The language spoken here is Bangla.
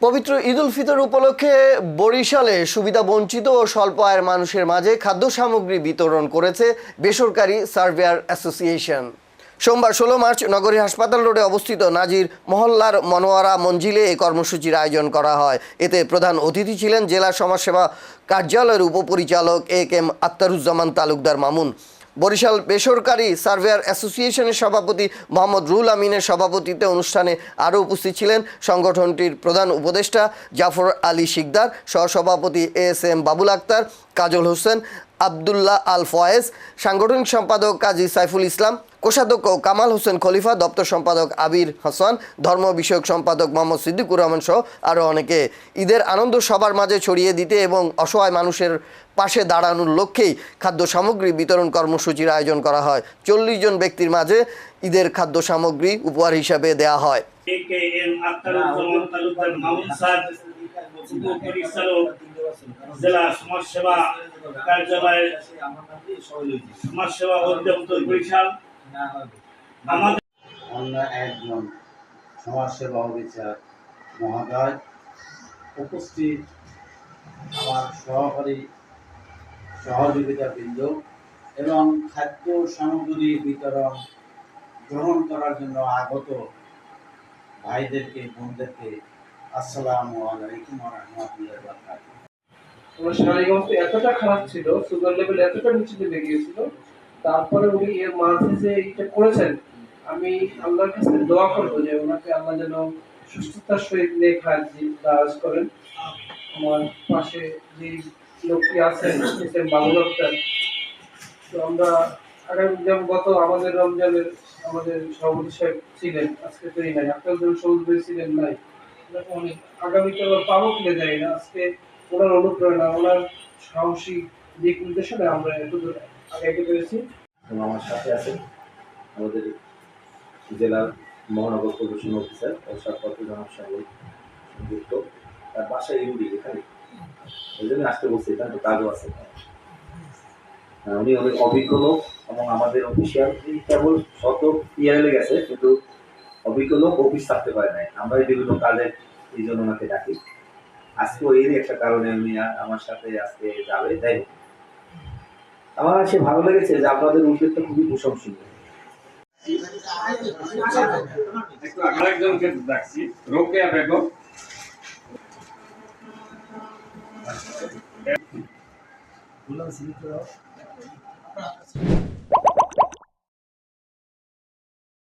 পবিত্র ঈদ উল ফিতর উপলক্ষে বরিশালে সুবিধাবঞ্চিত ও স্বল্প আয়ের মানুষের মাঝে খাদ্য সামগ্রী বিতরণ করেছে বেসরকারি সার্ভেয়ার অ্যাসোসিয়েশন। সোমবার 16 মার্চ নগরী হাসপাতাল রোডে অবস্থিত নাজির মহল্লার মনোয়ারা মঞ্জিলে এই কর্মসূচির আয়োজন করা হয়। এতে প্রধান অতিথি ছিলেন জেলা সমাজসেবা কার্যালয়ের উপপরিচালক এ.কে.এম. আখতারুজ্জামান তালুকদার মামুন। বরিশাল বেসরকারি সার্ভেয়ার অ্যাসোসিয়েশনের সভাপতি মোহাম্মদ রুহুল আমিনের সভাপতিত্বে অনুষ্ঠানে আরও উপস্থিত ছিলেন সংগঠনটির প্রধান উপদেষ্টা জাফর আলী শিকদার, সহসভাপতি এস.এম. বাবুল আক্তার, কাজল হোসেন, আবদুল্লাহ আল ফয়েজ, সাংগঠনিক সম্পাদক কাজী সাইফুল ইসলাম, কোষাধ্যক্ষ কামাল হোসেন খলিফা, দপ্তর সম্পাদক আবির হাসান, ধর্ম বিষয়ক সম্পাদক মোহাম্মদ সিদ্দিকুর রহমান সহ আরও অনেকে। ঈদের আনন্দ সবার মাঝে ছড়িয়ে দিতে এবং অসহায় মানুষের পাশে দাঁড়ানোর লক্ষ্যেই খাদ্য সামগ্রী বিতরণ কর্মসূচির আয়োজন করা হয়। 40 জন ব্যক্তির মাঝে ঈদের খাদ্য সামগ্রী উপহার হিসাবে দেয়া হয়। এ.কে.এম. আখতারুজ্জামান তালুকদার মামুন স্যার, উপপরিচালক জেলা সমাজসেবা কার্যালয়ের সমাজসেবা অধিদপ্তর বরিশাল, আমাদের অন্য একজন সমাজসেবা অফিসার মহোদয়, উপস্থিত আমার সহকারী সহযোগিতাবৃন্দ এবং খাদ্য সামগ্রী বিতরণ গ্রহণ করার জন্য আগত ভাইদেরকে বোনদেরকে আসসালামু আলাইকুম ওয়া রাহমাতুল্লাহি ওয়া বারাকাতুহু। ওনার শারীরিক অবস্থা এতটা খারাপ ছিল, সুগার লেভেল এতটা নিচে নেমে গিয়েছিল, তারপরে উনি এর মাঝে যে এটা করেছেন, আমি আল্লাহর কাছে দোয়া করবো যে ওনাকে আল্লাহ যেন সুস্থতার সহিত নেক হায়াত দারাজ করেন। আমার পাশে যে লোকটি আছেন এস.এম. বাবুল আক্তার, তো আমরা আগামী যেমন গত আমাদের রমজানের আমাদের সভাপতি সাহেব ছিলেন, আজকে তো নাই, আপনাদের সভাপতি ছিলেন নাই, অনেক আগামীতে আবার পাবো কিনে যায় না। আজকে ওনার অনুপ্রেরণা, ওনার সাহসী দিক নির্দেশনে আমরা এতদূর আগাইতে পেরেছি। এবং আমার সাথে আছেন আমাদের জেলার মহানগর প্রশাসন অফিসার অশারপত্র জনাব সাহেব যুক্ত, তার বাসায় ইউডি এখানে, ওই জন্য আসতে বলছি, এখানে তো কাজও আছে। উনি অনেক অভিজ্ঞ লোক এবং আমাদের অফিসিয়াল কেবল শত ইয়ারে গেছে, কিন্তু অভিজ্ঞ লোক অফিস থাকতে পারে নাই। আমরা বিভিন্ন কাজে এই জন্য ওনাকে ডাকি। আজকেও এরই একটা কারণে উনি আমার সাথে আজকে যাবে। যাই হোক, আমার কাছে ভালো লেগেছে যে আপনাদের উদ্যোগটা খুবই প্রশংসনীয়। আরেকজনকে ডাকছি, রোকেয়া বেগম।